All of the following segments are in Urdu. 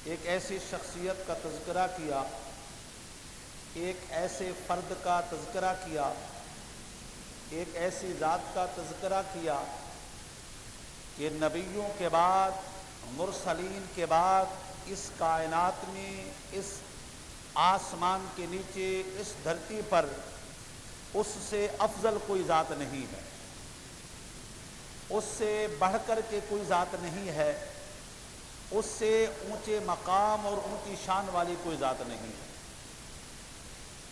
ایک ایسی شخصیت کا تذکرہ کیا، ایک ایسے فرد کا تذکرہ کیا، ایک ایسی ذات کا تذکرہ کیا کہ نبیوں کے بعد، مرسلین کے بعد اس کائنات میں، اس آسمان کے نیچے، اس دھرتی پر اس سے افضل کوئی ذات نہیں ہے، اس سے بڑھ کر کے کوئی ذات نہیں ہے، اس سے اونچے مقام اور اونچی شان والی کوئی ذات نہیں ہے۔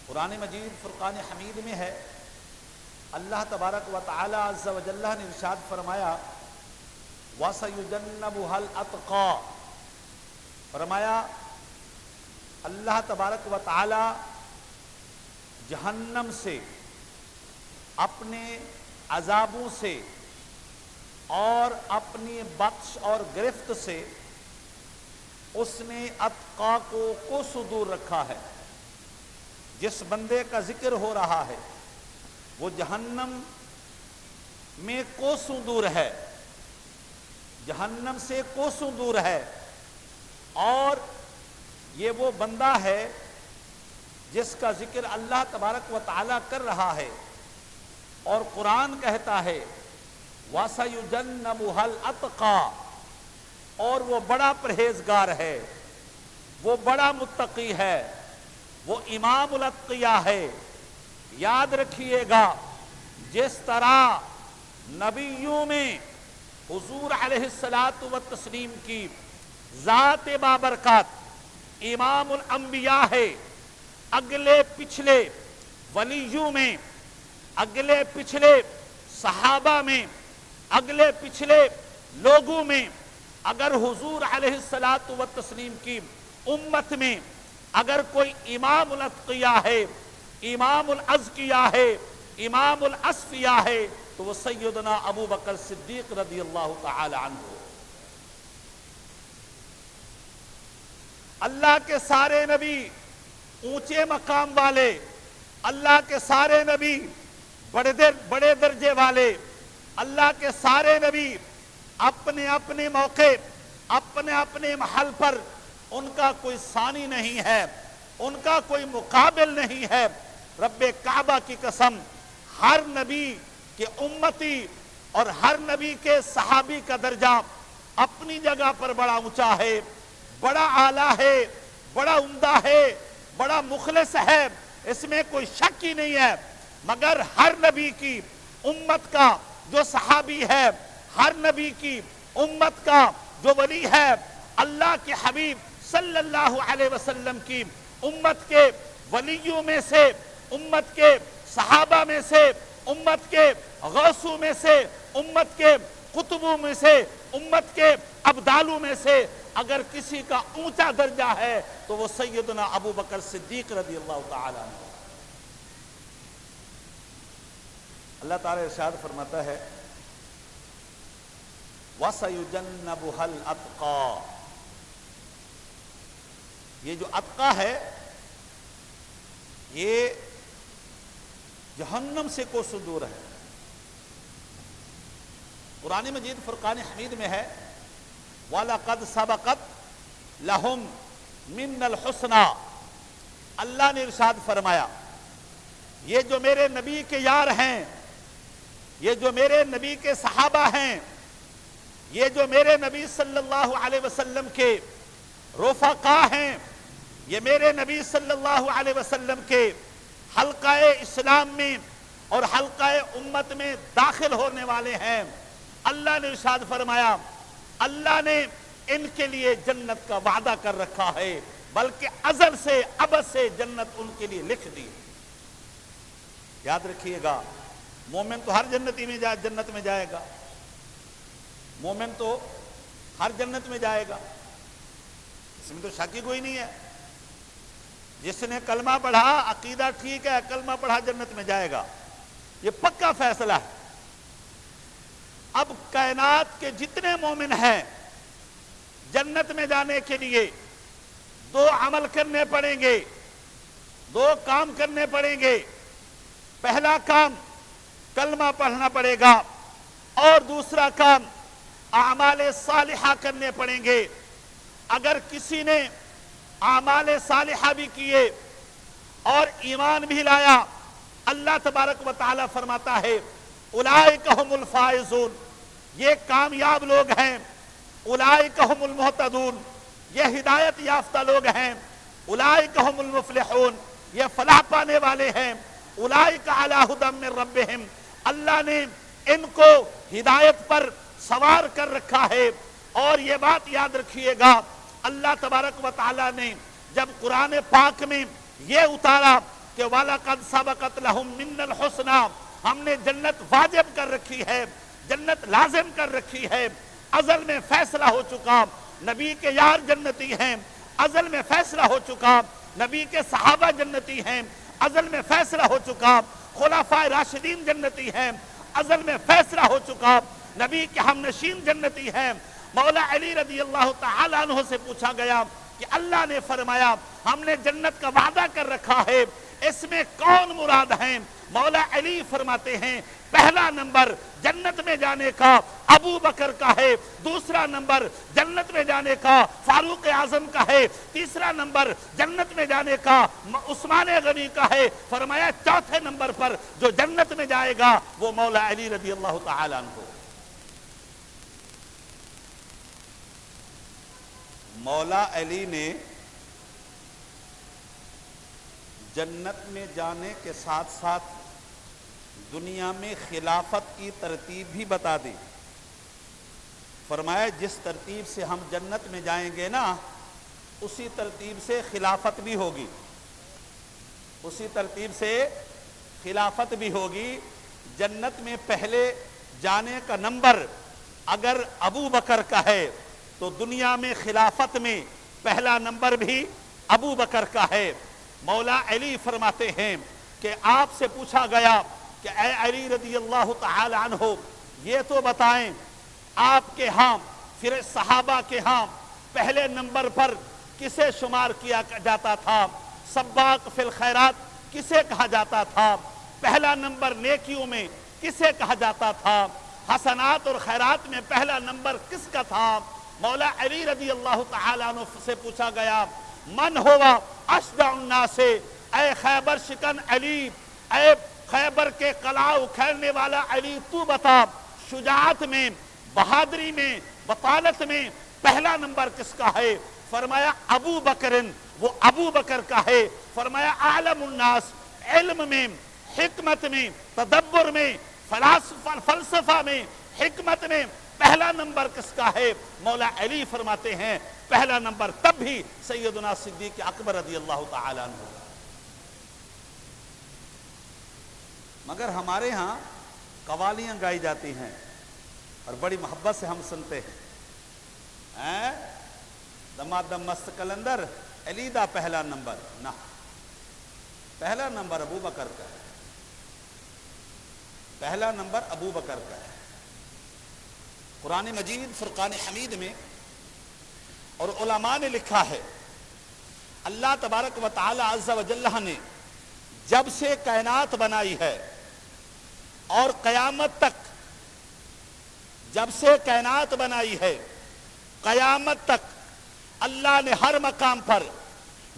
قرآن مجید فرقان حمید میں ہے، اللہ تبارک و تعالی عز و جل نے ارشاد فرمایا وَسَيُجَنَّبُهَا الْأَتْقَى، فرمایا اللہ تبارک و تعالی جہنم سے، اپنے عذابوں سے اور اپنی بخش اور گرفت سے اس نے اتقا کو کوسوں دور رکھا ہے۔ جس بندے کا ذکر ہو رہا ہے وہ جہنم میں کوسوں دور ہے، جہنم سے کوسوں دور ہے، اور یہ وہ بندہ ہے جس کا ذکر اللہ تبارک و تعالیٰ کر رہا ہے، اور قرآن کہتا ہے وَسَيُجَنَّبُهَا الْأَتْقَى، اور وہ بڑا پرہیزگار ہے، وہ بڑا متقی ہے، وہ امام الاتقیاء ہے۔ یاد رکھیے گا، جس طرح نبیوں میں حضور علیہ الصلاۃ والتسلیم کی ذات بابرکات امام الانبیاء ہے، اگلے پچھلے ولیوں میں، اگلے پچھلے صحابہ میں، اگلے پچھلے لوگوں میں، اگر حضور علیہ الصلاۃ والتسلیم کی امت میں اگر کوئی امام الاتقیاء ہے، امام الازکیاء ہے، امام الاسفیاء ہے تو وہ سیدنا ابو بکر صدیق رضی اللہ تعالی عنہ۔ اللہ کے سارے نبی اونچے مقام والے، اللہ کے سارے نبی بڑے درجے والے، اللہ کے سارے نبی اپنے اپنے موقع، اپنے اپنے محل پر ان کا کوئی ثانی نہیں ہے، ان کا کوئی مقابل نہیں ہے۔ رب کعبہ کی قسم، ہر نبی کے امتی اور ہر نبی کے صحابی کا درجہ اپنی جگہ پر بڑا اونچا ہے، بڑا اعلیٰ ہے، بڑا عمدہ ہے، بڑا مخلص ہے، اس میں کوئی شک ہی نہیں ہے۔ مگر ہر نبی کی امت کا جو صحابی ہے، ہر نبی کی امت کا جو ولی ہے، اللہ کے حبیب صلی اللہ علیہ وسلم کی امت کے ولیوں میں سے، امت کے صحابہ میں سے، امت کے غوثوں میں سے، امت کے قطبوں میں سے، امت کے ابدالوں میں سے اگر کسی کا اونچا درجہ ہے تو وہ سیدنا ابو بکر صدیق رضی اللہ تعالی عنہ۔ اللہ تعالی ارشاد فرماتا ہے وَسَيُجَنَّبُهَا الْأَتْقَى، یہ جو اتقا ہے یہ جہنم سے کوسوں دور ہے۔ قرآن مجید فرقان حمید میں ہے وَلَقَدْ سَبَقَتْ لَهُمْ مِنَّ الْحُسْنَى، اللہ نے ارشاد فرمایا یہ جو میرے نبی کے یار ہیں، یہ جو میرے نبی کے صحابہ ہیں، یہ جو میرے نبی صلی اللہ علیہ وسلم کے رفقا ہیں، یہ میرے نبی صلی اللہ علیہ وسلم کے حلقہ اسلام میں اور حلقہ امت میں داخل ہونے والے ہیں، اللہ نے ارشاد فرمایا اللہ نے ان کے لیے جنت کا وعدہ کر رکھا ہے، بلکہ ازل سے ابد سے جنت ان کے لیے لکھ دی۔ یاد رکھیے گا، مومن تو ہر جنت میں جائے گا، مومن تو ہر جنت میں جائے گا، اس میں تو شک ہی کوئی نہیں ہے۔ جس نے کلمہ پڑھا، عقیدہ ٹھیک ہے، کلمہ پڑھا جنت میں جائے گا، یہ پکا فیصلہ ہے۔ اب کائنات کے جتنے مومن ہیں جنت میں جانے کے لیے دو عمل کرنے پڑیں گے، دو کام کرنے پڑیں گے۔ پہلا کام کلمہ پڑھنا پڑے گا، اور دوسرا کام اعمال صالحہ کرنے پڑیں گے۔ اگر کسی نے اعمال صالحہ بھی کیے اور ایمان بھی لایا، اللہ تبارک و تعالی فرماتا ہے اولئک هم الفائزون، یہ کامیاب لوگ ہیں، اولئک هم المہتدون، یہ ہدایت یافتہ لوگ ہیں، اولئک هم المفلحون، یہ فلاح پانے والے ہیں، اولئک علی ھدی من ربہم، اللہ نے ان کو ہدایت پر سوار کر رکھا ہے۔ اور یہ بات یاد رکھیے گا، اللہ تبارک و تعالی نے جب قرآن پاک میں یہ اتارا کہ وَلَقَدْ سَبَقَتْ لَهُم مِّنَّ الْحُسْنَى، ہم نے جنت واجب کر رکھی ہے، جنت لازم کر رکھی ہے، ازل میں فیصلہ ہو چکا، نبی کے یار جنتی ہیں، ازل میں فیصلہ ہو چکا، نبی کے صحابہ جنتی ہیں، ازل میں فیصلہ ہو چکا، خلفائے راشدین جنتی ہیں، ازل میں فیصلہ ہو چکا، نبی کے ہم نشین جنتی ہیں۔ مولا علی رضی اللہ تعالیٰ عنہ سے پوچھا گیا کہ اللہ نے فرمایا ہم نے جنت کا وعدہ کر رکھا ہے، اس میں کون مراد ہیں؟ مولا علی فرماتے ہیں پہلا نمبر جنت میں جانے کا ابو بکر کا ہے، دوسرا نمبر جنت میں جانے کا فاروق اعظم کا ہے، تیسرا نمبر جنت میں جانے کا عثمان غنی کا ہے، فرمایا چوتھے نمبر پر جو جنت میں جائے گا وہ مولا علی رضی اللہ تعالیٰ عنہ۔ مولا علی نے جنت میں جانے کے ساتھ ساتھ دنیا میں خلافت کی ترتیب بھی بتا دی، فرمایا جس ترتیب سے ہم جنت میں جائیں گے نا اسی ترتیب سے خلافت بھی ہوگی، اسی ترتیب سے خلافت بھی ہوگی۔ جنت میں پہلے جانے کا نمبر اگر ابو بکر کا ہے تو دنیا میں خلافت میں پہلا نمبر بھی ابو بکر کا ہے۔ مولا علی فرماتے ہیں کہ آپ سے پوچھا گیا کہ اے علی رضی اللہ تعالی عنہ یہ تو بتائیں آپ کے ہاں پھر صحابہ کے ہاں پہلے نمبر پر کسے شمار کیا جاتا تھا؟ سباق فی الخیرات کسے کہا جاتا تھا؟ پہلا نمبر نیکیوں میں کسے کہا جاتا تھا؟ حسنات اور خیرات میں پہلا نمبر کس کا تھا؟ مولا علی رضی اللہ تعالیٰ عنہ سے پوچھا گیا من ہوا اشجع الناس، اے خیبر شکن علی، اے خیبر کے قلعہ اکھیڑنے والا علی تو بتا شجاعت میں، بہادری میں، بطالت میں پہلا نمبر کس کا ہے؟ فرمایا ابو بکرن، وہ ابو بکر کا ہے۔ فرمایا اعلم الناس، علم میں، حکمت میں، تدبر میں، فلسفہ میں، حکمت میں پہلا نمبر کس کا ہے؟ مولا علی فرماتے ہیں پہلا نمبر تب بھی سیدنا صدیق اکبر رضی اللہ تعالی عنہ۔ مگر ہمارے ہاں قوالیاں گائی جاتی ہیں اور بڑی محبت سے ہم سنتے ہیں، دمادم مست کلندر علی دا پہلا نمبر، نہ، پہلا نمبر ابو بکر کا ہے، پہلا نمبر ابو بکر کا ہے۔ قرآن مجید فرقان حمید میں اور علماء نے لکھا ہے اللہ تبارک و تعالی عز و جل نے جب سے کائنات بنائی ہے اور قیامت تک، جب سے کائنات بنائی ہے قیامت تک اللہ نے ہر مقام پر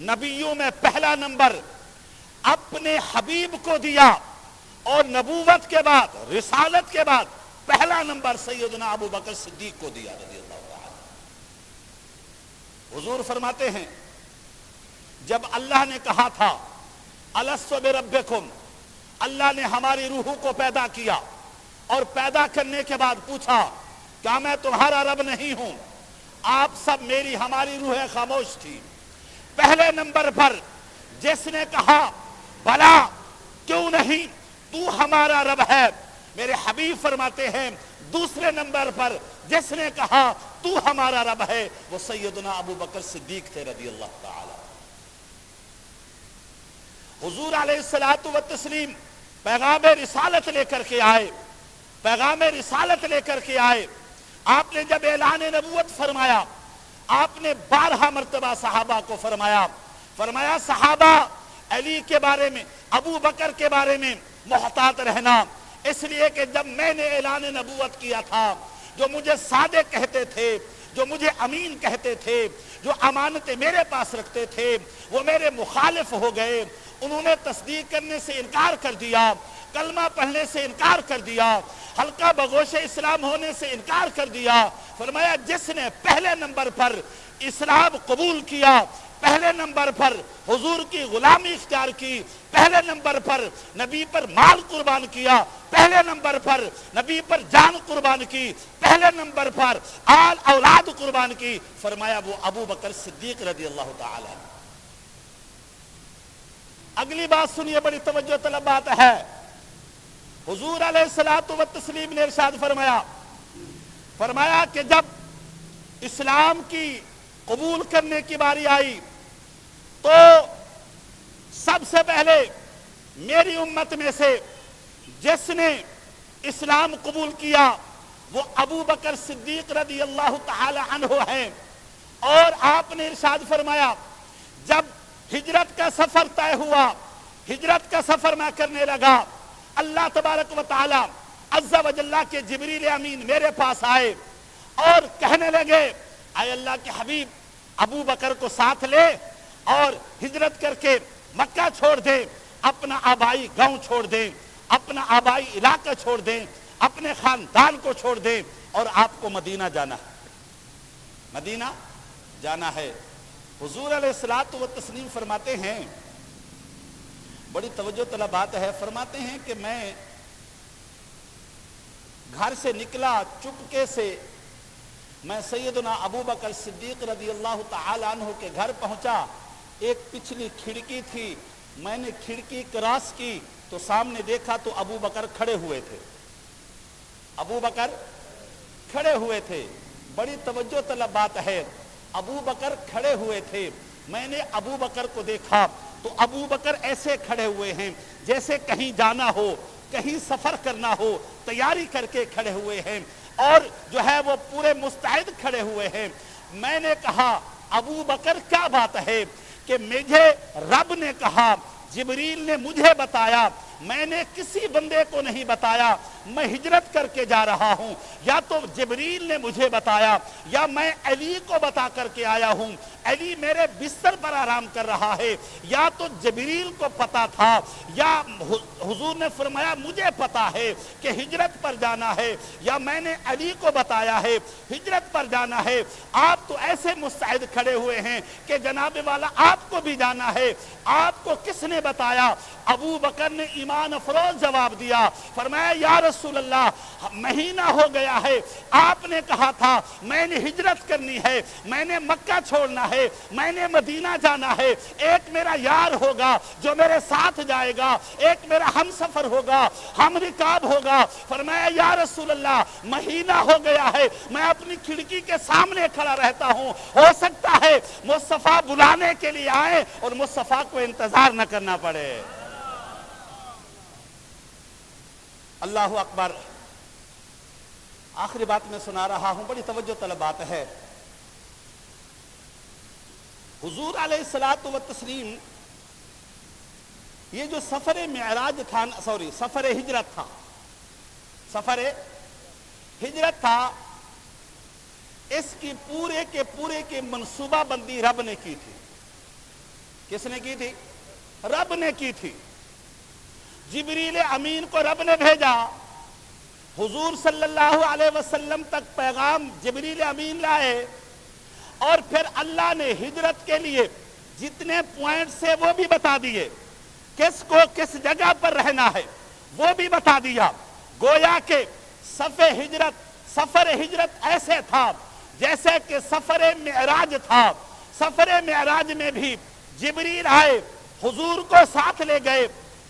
نبیوں میں پہلا نمبر اپنے حبیب کو دیا، اور نبوت کے بعد، رسالت کے بعد پہلا نمبر سیدنا ابو بکر صدیق کو دیا رضی اللہ تعالی۔ حضور فرماتے ہیں جب اللہ نے کہا تھا الست بربکم، اللہ نے ہماری روحوں کو پیدا کیا اور پیدا کرنے کے بعد پوچھا کیا میں تمہارا رب نہیں ہوں؟ آپ سب میری، ہماری روحیں خاموش تھی۔ پہلے نمبر پر جس نے کہا بلا کیوں نہیں، تو ہمارا رب ہے، میرے حبیب فرماتے ہیں دوسرے نمبر پر جس نے کہا تو ہمارا رب ہے وہ سیدنا ابو بکر صدیق تھے رضی اللہ تعالی۔ حضور علیہ الصلوۃ والتسلیم پیغام رسالت لے کر کے آئے، پیغام رسالت لے کر کے آئے۔ آپ نے جب اعلان نبوت فرمایا، آپ نے 12 مرتبہ صحابہ کو فرمایا صحابہ علی کے بارے میں، ابو بکر کے بارے میں محتاط رہنا، اس لیے کہ جب میں نے اعلان نبوت کیا تھا جو مجھے صادق کہتے تھے، جو مجھے امین کہتے تھے، جو امانتیں میرے پاس رکھتے تھے، وہ میرے مخالف ہو گئے، انہوں نے تصدیق کرنے سے انکار کر دیا، کلمہ پڑھنے سے انکار کر دیا، حلقہ بگوش اسلام ہونے سے انکار کر دیا۔ فرمایا جس نے پہلے نمبر پر اسلام قبول کیا، پہلے نمبر پر حضور کی غلامی اختیار کی، پہلے نمبر پر نبی پر مال قربان کیا، پہلے نمبر پر نبی پر جان قربان کی، پہلے نمبر پر آل اولاد قربان کی، فرمایا وہ ابو بکر صدیق رضی اللہ تعالی عنہ۔ اگلی بات سنیے، بڑی توجہ طلب بات ہے۔ حضور علیہ الصلوۃ والتسلیم نے ارشاد فرمایا کہ جب اسلام کی قبول کرنے کی باری آئی تو سب سے پہلے میری امت میں سے جس نے اسلام قبول کیا وہ ابو بکر صدیق رضی اللہ تعالی عنہ ہیں۔ اور آپ نے ارشاد فرمایا جب ہجرت کا سفر طے ہوا، ہجرت کا سفر میں کرنے لگا، اللہ تبارک و تعالی عز و جل کے جبریل امین میرے پاس آئے اور کہنے لگے اے اللہ کے حبیب، ابو بکر کو ساتھ لے اور ہجرت کر کے مکہ چھوڑ دیں، اپنا آبائی گاؤں چھوڑ دیں، اپنا آبائی علاقہ چھوڑ دیں، اپنے خاندان کو چھوڑ دیں، اور آپ کو مدینہ جانا ہے، مدینہ جانا ہے۔ حضور علیہ الصلوۃ والتسلیم فرماتے ہیں، بڑی توجہ طلب بات ہے، فرماتے ہیں کہ میں گھر سے نکلا، چپکے سے میں سیدنا ابو بکر صدیق رضی اللہ تعالی عنہ کے گھر پہنچا، ایک پچھلی کھڑکی تھی، میں نے کھڑکی کراس کی تو سامنے دیکھا تو ابو بکر کھڑے ہوئے تھے، ابو بکر کھڑے ہوئے تھے۔ بڑی توجہ طلب بات ہے، ابو بکر کھڑے ہوئے تھے، میں نے ابو بکر کو دیکھا تو ابو بکر ایسے کھڑے ہوئے ہیں جیسے کہیں جانا ہو، کہیں سفر کرنا ہو، تیاری کر کے کھڑے ہوئے ہیں، اور جو ہے وہ پورے مستعد کھڑے ہوئے ہیں۔ میں نے کہا ابو بکر کیا بات ہے کہ مجھے رب نے کہا، جبریل نے مجھے بتایا، میں نے کسی بندے کو نہیں بتایا، میں ہجرت کر کے جا رہا ہوں، یا تو جبریل نے مجھے بتایا یا میں علی کو بتا کر کے آیا ہوں، علی میرے بستر پر آرام کر رہا ہے، یا تو جبریل کو پتا تھا یا حضور نے فرمایا مجھے پتا ہے کہ ہجرت پر جانا ہے، یا میں نے علی کو بتایا ہے ہجرت پر جانا ہے۔ آپ تو ایسے مستعد کھڑے ہوئے ہیں کہ جناب والا آپ کو بھی جانا ہے، آپ کو کس نے بتایا؟ ابو بکر نے ایمان افروز جواب دیا، فرمایا یا رسول اللہ، مہینہ ہو گیا ہے، آپ نے کہا تھا میں نے ہجرت کرنی ہے، میں نے مکہ چھوڑنا ہے، میں نے مدینہ جانا ہے، ایک میرا یار ہوگا جو میرے ساتھ جائے گا، ایک میرا ہم سفر ہوگا، ہم رکاب ہوگا۔ فرمایا یا رسول اللہ، مہینہ ہو گیا ہے، میں اپنی کھڑکی کے سامنے کھڑا رہتا ہوں، ہو سکتا ہے مصطفیٰ بلانے کے لیے آئے اور مصطفیٰ کو انتظار نہ کرنا پڑے۔ اللہ اکبر۔ آخری بات میں سنا رہا ہوں، بڑی توجہ طلب بات ہے۔ حضور علیہ الصلوۃ والتسلیم یہ جو سفر معراج تھا، سفر ہجرت تھا، سفر ہجرت تھا، اس کی پورے کے منصوبہ بندی رب نے کی تھی۔ کس نے کی تھی؟ رب نے کی تھی۔ جبریل امین کو رب نے بھیجا، حضور صلی اللہ علیہ وسلم تک پیغام جبریل امین لائے، اور پھر اللہ نے ہجرت کے لیے جتنے پوائنٹس سے وہ بھی بتا دیے، کس کو کس جگہ پر رہنا ہے وہ بھی بتا دیا۔ گویا کہ سفر ہجرت ایسے تھا جیسے کہ سفر معراج تھا۔ سفر معراج میں بھی جبریل آئے، حضور کو ساتھ لے گئے،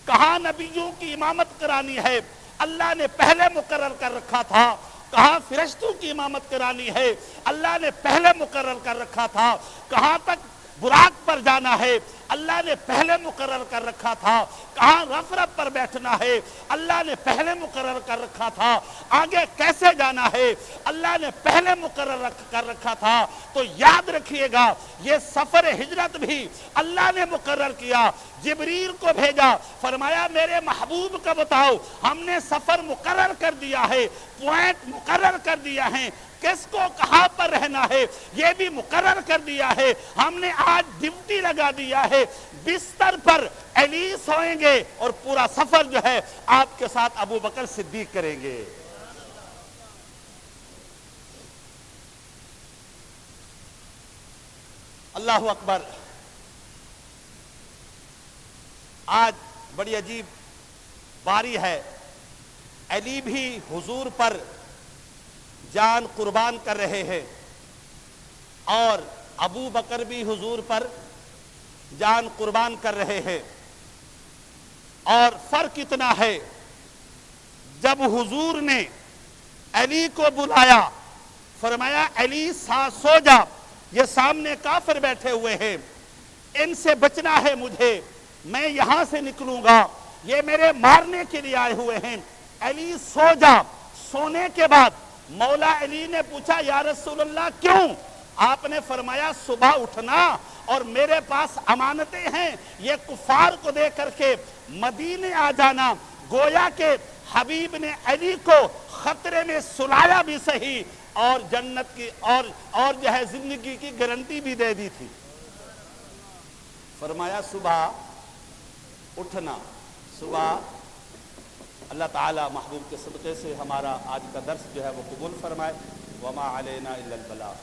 کہاں نبیوں کی امامت کرانی ہے اللہ نے پہلے مقرر کر رکھا تھا، کہاں فرشتوں کی امامت کرانی ہے اللہ نے پہلے مقرر کر رکھا تھا، کہاں تک براق پر جانا ہے اللہ نے پہلے مقرر کر رکھا تھا، کہاں غفرت پر بیٹھنا ہے اللہ نے پہلے مقرر کر رکھا تھا، آگے کیسے جانا ہے اللہ نے پہلے مقرر کر رکھا تھا۔ تو یاد رکھیے گا یہ سفر ہجرت بھی اللہ نے مقرر کیا، جبریل کو بھیجا، فرمایا میرے محبوب کا بتاؤ، ہم نے سفر مقرر کر دیا ہے، پوائنٹ مقرر کر دیا ہے، کس کو کہاں پر رہنا ہے یہ بھی مقرر کر دیا ہے. ہم نے آج ڈیوٹی لگا دیا ہے, بستر پر علی سوئیں گے اور پورا سفر جو ہے آپ کے ساتھ ابو بکر صدیق کریں گے. اللہ اکبر. آج بڑی عجیب باری ہے, علی بھی حضور پر جان قربان کر رہے ہیں اور ابو بکر بھی حضور پر جان قربان کر رہے ہیں. اور فرق اتنا ہے, جب حضور نے علی کو بلایا, فرمایا علی سو جا, یہ سامنے کافر بیٹھے ہوئے ہیں, ان سے بچنا ہے مجھے, میں یہاں سے نکلوں گا, یہ میرے مارنے کے لیے آئے ہوئے ہیں, علی سو جا. سونے کے بعد مولا علی نے پوچھا یا رسول اللہ کیوں؟ آپ نے فرمایا صبح اٹھنا اور میرے پاس امانتیں ہیں, یہ کفار کو دے کر کے مدینے آ جانا. گویا کہ حبیب نے علی کو خطرے میں سلایا بھی صحیح اور جنت کی اور جو ہے زندگی کی گارنٹی بھی دے دی تھی. فرمایا صبح اٹھنا. صبح اللہ تعالی محبوب کے صدقے سے ہمارا آج کا درس جو ہے وہ قبول فرمائے. وما علینا الا البلاغ.